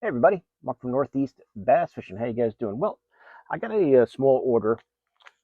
Hey everybody, Mark from Northeast Bass Fishing. How you guys doing? Well, I got a small order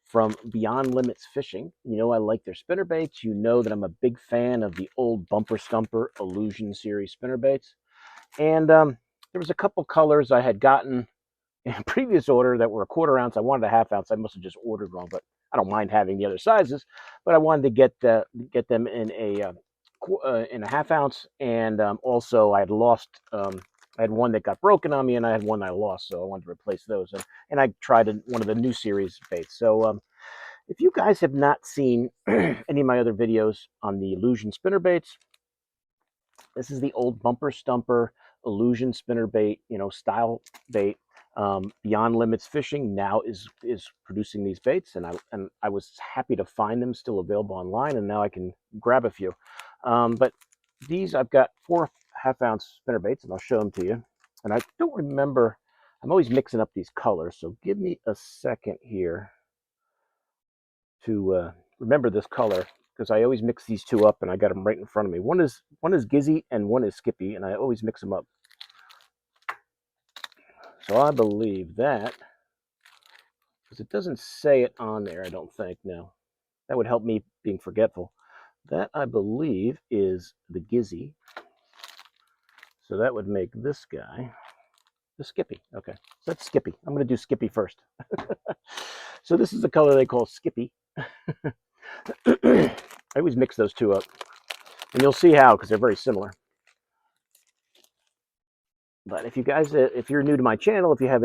from Beyond Limits Fishing. You know I like their spinnerbaits. You know that I'm a big fan of the old Bumper Stumper Illusion series spinnerbaits. And there was a couple colors I had gotten in a previous order that were a quarter ounce. I wanted a half ounce. I must have just ordered wrong, but I don't mind having the other sizes. But I wanted to get them in a half ounce, and also I had lost. I had one that got broken on me, and I had one I lost, so I wanted to replace those. And I tried one of the new series baits. So if you guys have not seen any of my other videos on the Illusion spinner baits, this is the old Bumper Stumper Illusion spinner bait, style bait. Beyond Limits Fishing now is producing these baits, and I was happy to find them still available online, and now I can grab a few. But these, I've got 4 half-ounce spinner baits, and I'll show them to you. And I don't remember. I'm always mixing up these colors, so give me a second here to remember this color, because I always mix these two up, and I got them right in front of me. One is Gizzy and one is Skippy, and I always mix them up. So I believe that, because it doesn't say it on there, I don't think. No, that would help me being forgetful. That, I believe, is the Gizzy. So that would make this guy the Skippy. Okay, so that's Skippy. I'm going to do Skippy first. So this is the color they call Skippy. I always mix those two up, and you'll see how, because they're very similar. But if you guys, if you're new to my channel, if you have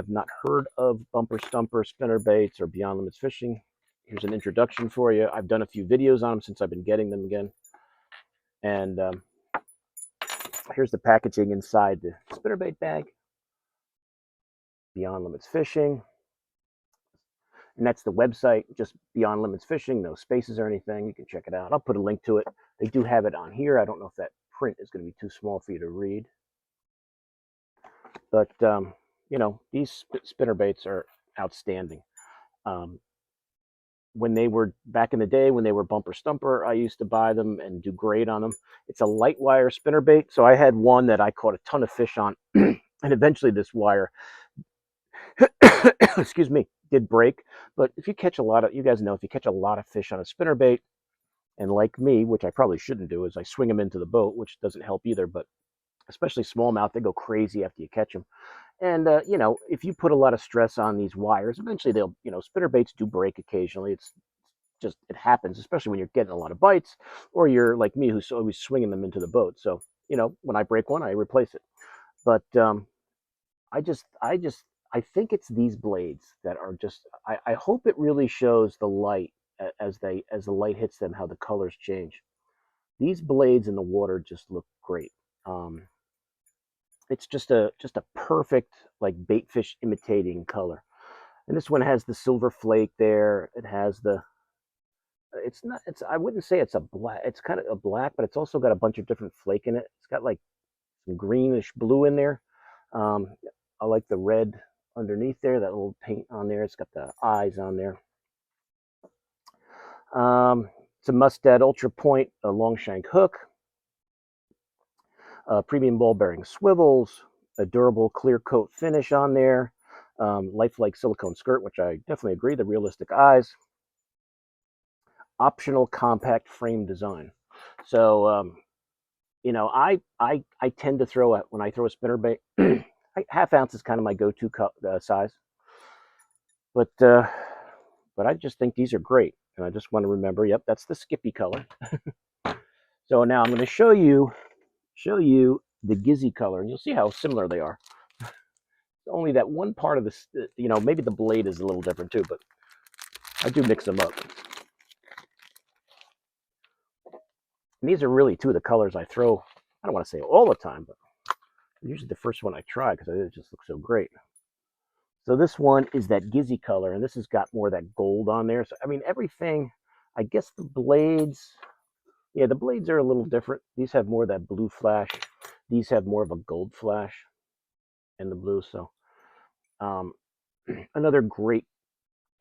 not heard of Bumper Stumper spinner baits or Beyond Limits Fishing, here's an introduction for you. I've done a few videos on them since I've been getting them again. And here's the packaging inside the spinnerbait bag. Beyond Limits Fishing. And that's the website, just Beyond Limits Fishing, no spaces or anything. You can check it out. I'll put a link to it. They do have it on here. I don't know if that print is going to be too small for you to read. But, these spinner baits are outstanding. When they were back in the day, when they were Bumper Stumper, I used to buy them and do great on them. It's a light wire spinner bait. So I had one that I caught a ton of fish on. And eventually this wire, excuse me, did break. But if you catch you guys know, if you catch a lot of fish on a spinner bait, and like me, which I probably shouldn't do, is I swing them into the boat, which doesn't help either. But especially smallmouth, they go crazy after you catch them. And, if you put a lot of stress on these wires, eventually they'll, spinner baits do break occasionally. It happens, especially when you're getting a lot of bites, or you're like me, who's always swinging them into the boat. So, when I break one, I replace it. But I think it's these blades that are just, I hope it really shows the light as the light hits them, how the colors change. These blades in the water just look great. It's just a perfect, like, bait fish imitating color. And this one has the silver flake there. It has I wouldn't say it's a black, it's kind of a black, but it's also got a bunch of different flake in it. It's got like some greenish blue in there. I like the red underneath there, that little paint on there. It's got the eyes on there. It's a Mustad Ultra Point, a long shank hook, premium ball bearing swivels, a durable clear coat finish on there, lifelike silicone skirt, which I definitely agree, the realistic eyes, optional compact frame design. So, I tend to throw when I throw a spinner bait, half ounce is kind of my go-to size. But I just think these are great, and I just want to remember. Yep, that's the Skippy color. So now I'm going to show you the Gizzy color, and you'll see how similar they are. Only that one part of this, maybe the blade is a little different too, but I do mix them up. And these are really two of the colors I throw. I don't want to say all the time, but usually the first one I try because it just looks so great. So this one is that Gizzy color, and this has got more of that gold on there. So, I mean, everything, I guess the blades, yeah, the blades are a little different. These have more of that blue flash. These have more of a gold flash in the blue. So another great,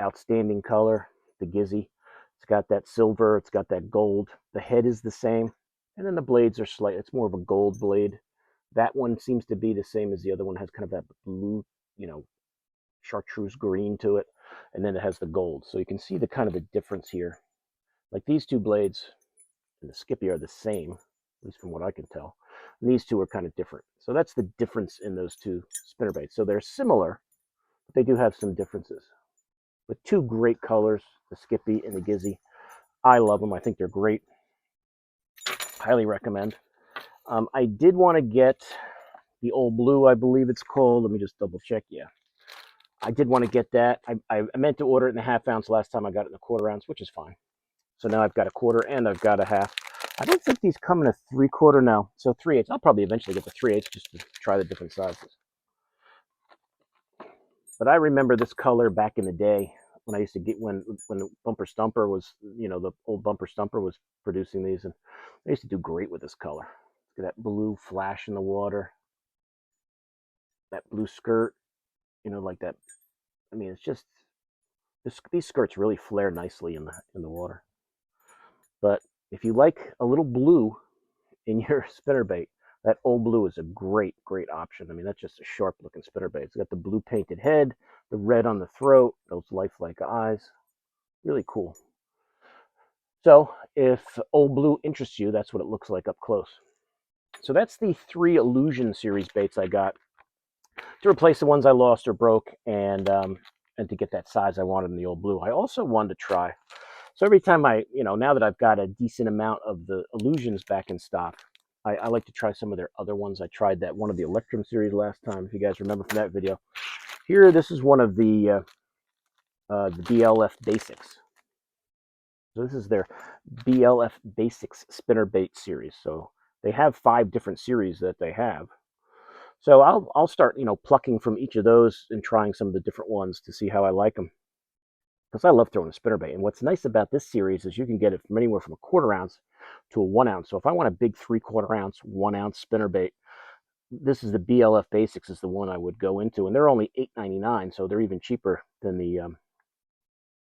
outstanding color, the Gizzy. It's got that silver. It's got that gold. The head is the same. And then the blades are slight. It's more of a gold blade That one seems to be the same as the other one. It has kind of that blue, chartreuse green to it, and then it has the gold. So you can see the kind of the difference here. Like these two blades and the Skippy are the same, at least from what I can tell. And these two are kind of different. So that's the difference in those two spinnerbaits. So they're similar, but they do have some differences. But two great colors, the Skippy and the Gizzy. I love them. I think they're great. Highly recommend. I did want to get the Old Blue, I believe it's called. Let me just double check. Yeah, I did want to get that. I meant to order it in a half ounce last time. I got it in a quarter ounce, which is fine. So now I've got a quarter and I've got a half. I don't think these come in a 3/4 now. So 3/8. I'll probably eventually get the 3/8 just to try the different sizes. But I remember this color back in the day when I used to get when Bumper Stumper was, the old Bumper Stumper was producing these, and they used to do great with this color. Look at that blue flash in the water, that blue skirt, like that. I mean, it's just these skirts really flare nicely in the water. But if you like a little blue in your spinnerbait, that Old Blue is a great, great option. I mean, that's just a sharp looking spinnerbait. It's got the blue painted head, the red on the throat, those lifelike eyes. Really cool. So if Old Blue interests you, that's what it looks like up close. So that's the 3 Illusion series baits I got to replace the ones I lost or broke, and to get that size I wanted in the Old Blue. I also wanted to try. So every time now that I've got a decent amount of the Illusions back in stock, I like to try some of their other ones. I tried that one of the Electrum series last time, if you guys remember from that video. Here, this is one of the BLF Basics. So this is their BLF Basics Spinnerbait series. So they have 5 different series that they have. So I'll start, plucking from each of those and trying some of the different ones to see how I like them. Because I love throwing a spinnerbait. And what's nice about this series is you can get it from anywhere from a 1/4 ounce to a 1 ounce. So if I want a big 3/4 ounce, 1 ounce spinnerbait, this is the BLF Basics is the one I would go into. And they're only $8.99, so they're even cheaper than the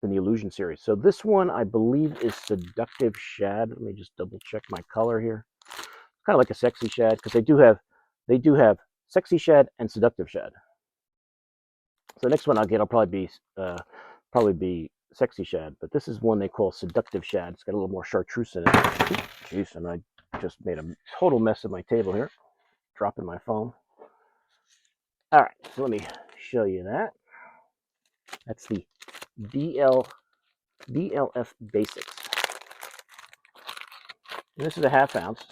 Illusion series. So this one I believe is Seductive Shad. Let me just double check my color here. Kind of like a Sexy Shad, because they do have Sexy Shad and Seductive Shad. So the next one I'll get will probably be Sexy Shad, but this is one they call Seductive Shad. It's got a little more chartreuse in it. Jeez, and I just made a total mess of my table here, dropping my phone. All right, so let me show you that. That's the BLF Basics. And this is a 1/2 ounce.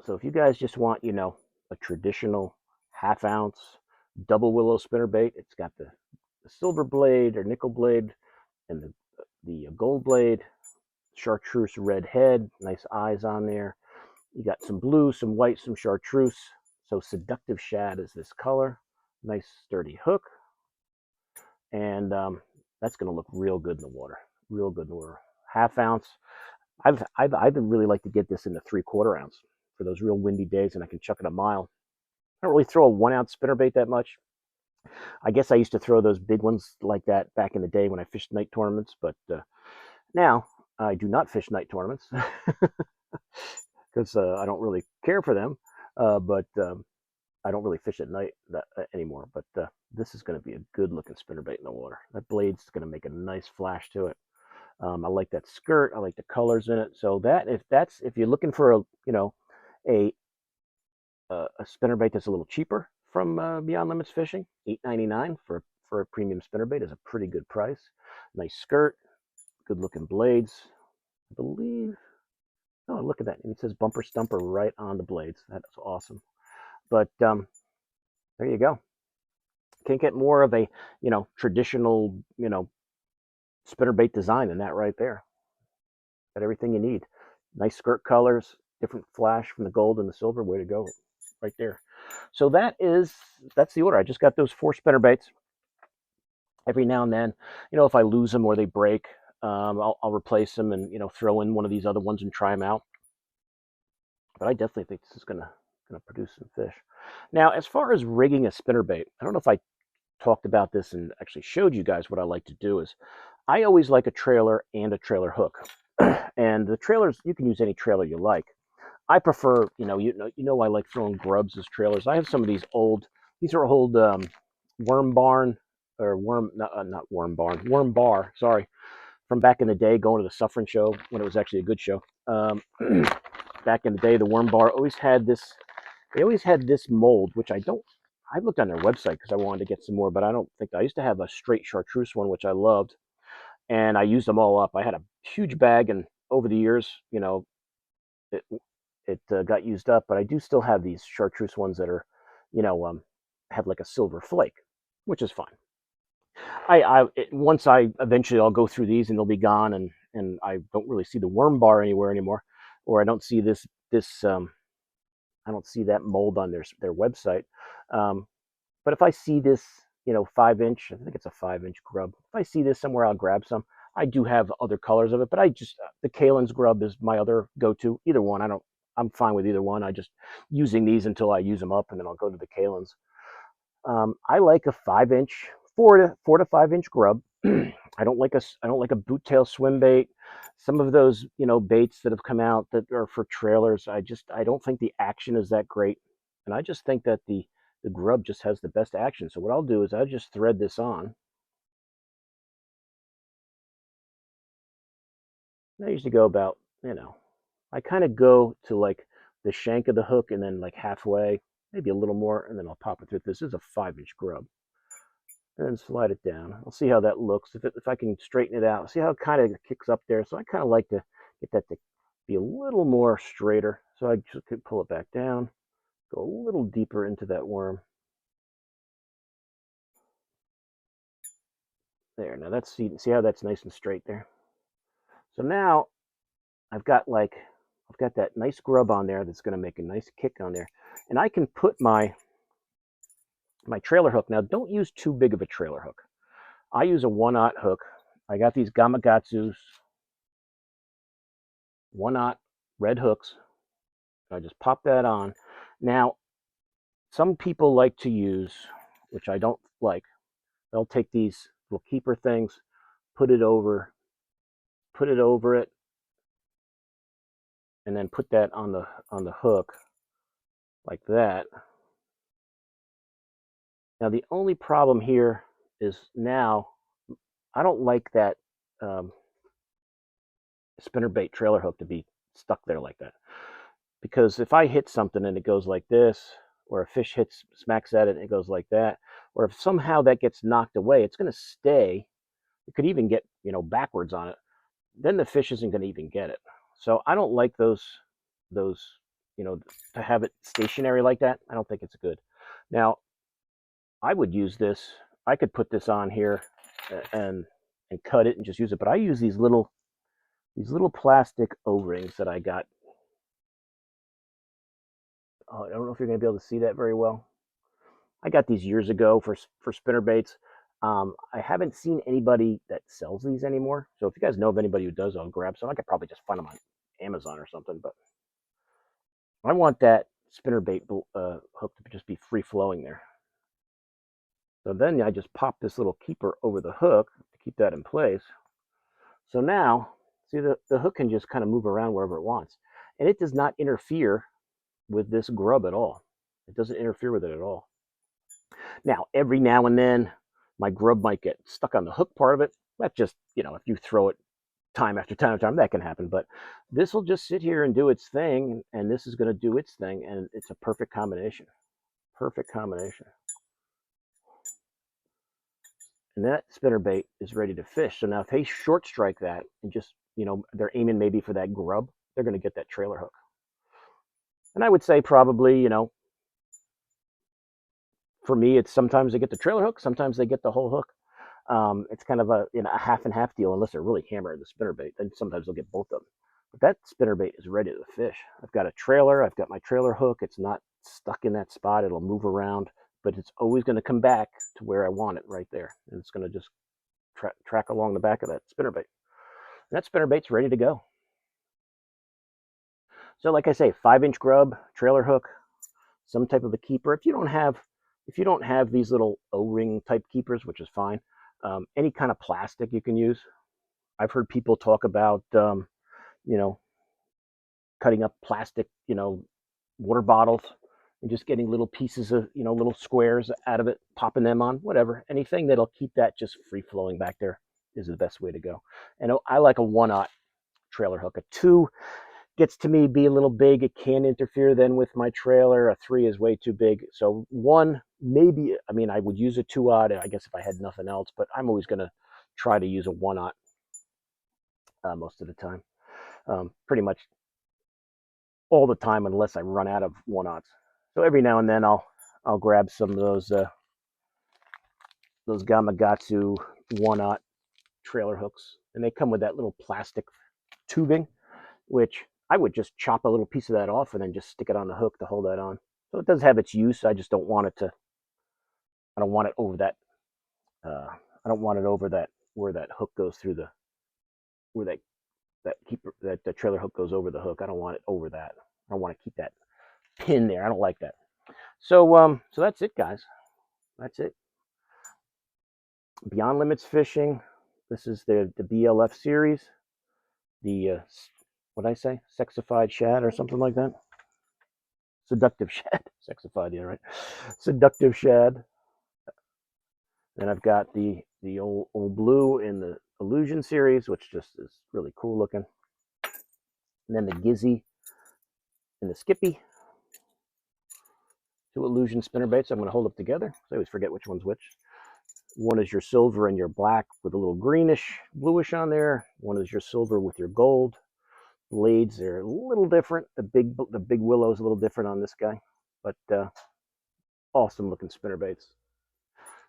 So if you guys just want, a traditional 1/2 ounce double willow spinnerbait, it's got the silver blade or nickel blade and the gold blade, chartreuse red head, nice eyes on there. You got some blue, some white, some chartreuse. So Seductive Shad is this color. Nice sturdy hook. And that's going to look real good in the water. Real good in the water. 1/2 ounce. I'd really like to get this in the 3/4 ounce for those real windy days, and I can chuck it a mile. I don't really throw a 1 ounce spinnerbait that much. I guess I used to throw those big ones like that back in the day when I fished night tournaments, but now I do not fish night tournaments because I don't really care for them, but I don't really fish at night anymore. But this is going to be a good looking spinnerbait in the water. That blade's going to make a nice flash to it. I like that skirt. I like the colors in it. So if you're looking for a spinnerbait that's a little cheaper from Beyond Limits Fishing, $8.99 for a premium spinnerbait is a pretty good price. Nice skirt, good looking blades. I believe. Oh, look at that! It says Bumper Stumper right on the blades. That's awesome. But there you go. Can't get more of a traditional spinnerbait design than that right there. Got everything you need. Nice skirt colors, different flash from the gold and the silver. Way to go, right there. So that's the order. I just got those 4 spinnerbaits. Every now and then, if I lose them or they break, I'll replace them and throw in one of these other ones and try them out. But I definitely think this is gonna produce some fish. Now, as far as rigging a spinnerbait, I don't know if I talked about this and actually showed you guys what I like to do is I always like a trailer and a trailer hook. And the trailers, you can use any trailer you like. I prefer, I like throwing grubs as trailers. I have some of these are old worm barn or not worm barn, worm bar, sorry, from back in the day, going to the Suffering Show when it was actually a good show. Back in the day, the worm bar always had this. They always had this mold, which I don't. I looked on their website because I wanted to get some more, but I don't think I used to have a straight chartreuse one, which I loved, and I used them all up. I had a huge bag, and over the years, it it got used up. But I do still have these chartreuse ones that are, you know, um, have like a silver flake, which is fine. Once I eventually I'll go through these and they'll be gone, and I don't really see the worm bar anywhere anymore, or I don't see this I don't see that mold on their website. Um, but if I see this, 5 inch, I think it's a 5 inch grub. If I see this somewhere, I'll grab some. I do have other colors of it, but I just the Kalen's grub is my other go-to. Either one, I don't. I'm fine with either one. I just using these until I use them up, and then I'll go to the Kalen's. I like a 5 inch, 4 to 5 inch grub. I don't like a boot tail swim bait. Some of those baits that have come out that are for trailers, I don't think the action is that great, and I just think that the grub just has the best action. So what I'll do is I just thread this on. And I usually go about I kind of go to like the shank of the hook and then like halfway, maybe a little more, and then I'll pop it through. This is a 5 inch grub. And then slide it down. I'll see how that looks. If I can straighten it out, see how it kind of kicks up there. So I kind of like to get that to be a little more straighter. So I just could pull it back down, go a little deeper into that worm. There. Now that's see how that's nice and straight there. So now I've got that nice grub on there that's going to make a nice kick on there, and I can put my trailer hook. Now don't use too big of a trailer hook. I use a 1/0 hook. I got these Gamakatsu's 1/0 red hooks. I just pop that on. Now, some people like to use, which I don't like, they'll take these little keeper things, put it over it, and then put that on the hook like that. Now, the only problem here is now I don't like that spinnerbait trailer hook to be stuck there like that. Because if I hit something and it goes like this, or a fish smacks at it and it goes like that, or if somehow that gets knocked away, it's going to stay. It could even get backwards on it. Then the fish isn't going to even get it. So I don't like those to have it stationary like that. I don't think it's good. Now I would use this. I could put this on here and cut it and just use it. But I use these little plastic O-rings that I got. Oh, I don't know if you're going to be able to see that very well. I got these years ago for spinnerbaits. I haven't seen anybody that sells these anymore. So if you guys know of anybody who does, I'll grab some. I could probably just find them on Amazon or something. But I want that spinnerbait hook to just be free flowing there. So then I just pop this little keeper over the hook to keep that in place. So now, see, the hook can just kind of move around wherever it wants. And it does not interfere with this grub at all. It doesn't interfere with it at all. Now, every now and then, my grub might get stuck on the hook part of it. That's just, if you throw it time after time after time, that can happen. But this will just sit here and do its thing, and this is going to do its thing, and it's a perfect combination. Perfect combination. And that spinnerbait is ready to fish. So now if they short strike that and just, they're aiming maybe for that grub, they're going to get that trailer hook. And I would say probably, for me, it's sometimes they get the trailer hook, sometimes they get the whole hook. It's kind of a half and half deal unless they're really hammering the spinnerbait. Then sometimes they'll get both of them. But that spinnerbait is ready to fish. I've got a trailer. I've got my trailer hook. It's not stuck in that spot. It'll move around, but it's always going to come back to where I want it right there. And it's going to just track along the back of that spinnerbait. And that spinnerbait's ready to go. So like I say, 5-inch grub, trailer hook, some type of a keeper. If you don't have these little O-ring type keepers, which is fine, any kind of plastic you can use. I've heard people talk about you know, cutting up plastic, water bottles and just getting little pieces of, little squares out of it, popping them on, whatever. Anything that'll keep that just free flowing back there is the best way to go. And I like a 1/0 trailer hook. A 2 gets to me be a little big. It can interfere then with my trailer. A 3 is way too big. So 1, maybe, I mean, I would use a 2/0, I guess, if I had nothing else, but I'm always going to try to use a 1/0 most of the time. Pretty much all the time unless I run out of 1/0s. So every now and then I'll grab some of those Gamakatsu 1/0 trailer hooks, and they come with that little plastic tubing, which I would just chop a little piece of that off and then just stick it on the hook to hold that on. So it does have its use. I just don't want it to. I don't want it over that. I don't want it over that where that hook goes through the where that the trailer hook goes over the hook. I don't want it over that. I don't want to keep that pin there. I don't like that. So that's it, guys. That's it. Beyond Limits Fishing. This is the BLF series. The what did I say? Sexified shad or something like that. Seductive shad. Sexified, yeah, right. Seductive shad. Then I've got the old blue in the Illusion series, which just is really cool looking. And then the Gizzy and the Skippy. 2 Illusion spinnerbaits I'm going to hold up together. I always forget which one's which. One is your silver and your black with a little greenish, bluish on there. One is your silver with your gold. Blades are a little different. The big willow is a little different on this guy, but awesome looking spinnerbaits.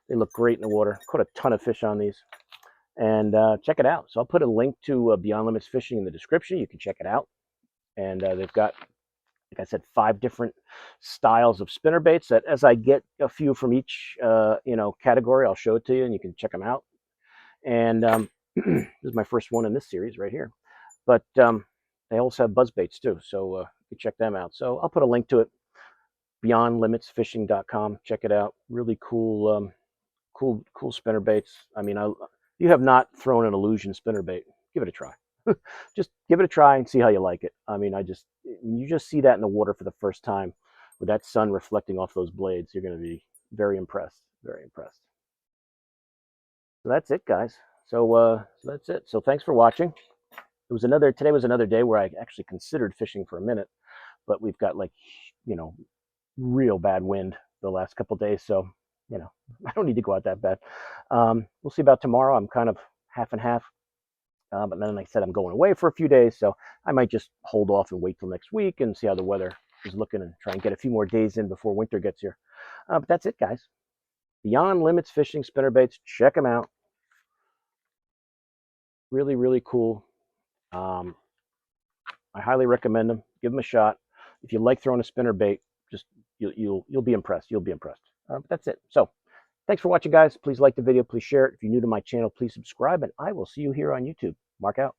They look great in the water. Caught a ton of fish on these, and check it out. So I'll put a link to Beyond Limits Fishing in the description. You can check it out, and they've got, like I said, 5 different styles of spinnerbaits. That as I get a few from each category, I'll show it to you, and you can check them out. And this is my first one in this series right here, but they also have buzzbaits too, so you can check them out. So I'll put a link to it, beyondlimitsfishing.com. Check it out. Really cool, cool spinnerbaits. I mean, you have not thrown an Illusion spinnerbait, give it a try. Just give it a try and see how you like it. I mean, when you just see that in the water for the first time, with that sun reflecting off those blades, you're going to be very impressed. Very impressed. So that's it, guys. So that's it. So thanks for watching. Today was another day where I actually considered fishing for a minute, but we've got real bad wind the last couple of days, so I don't need to go out that bad. We'll see about tomorrow. I'm kind of half and half, but then, like I said, I'm going away for a few days, so I might just hold off and wait till next week and see how the weather is looking and try and get a few more days in before winter gets here. But that's it, guys. Beyond Limits Fishing spinnerbaits. Check them out. Really, really cool. I highly recommend them. Give them a shot. If you like throwing a spinnerbait, just you'll be impressed. You'll be impressed. But that's it. So thanks for watching, guys. Please like the video. Please share it. If you're new to my channel, please subscribe, and I will see you here on YouTube. Mark out.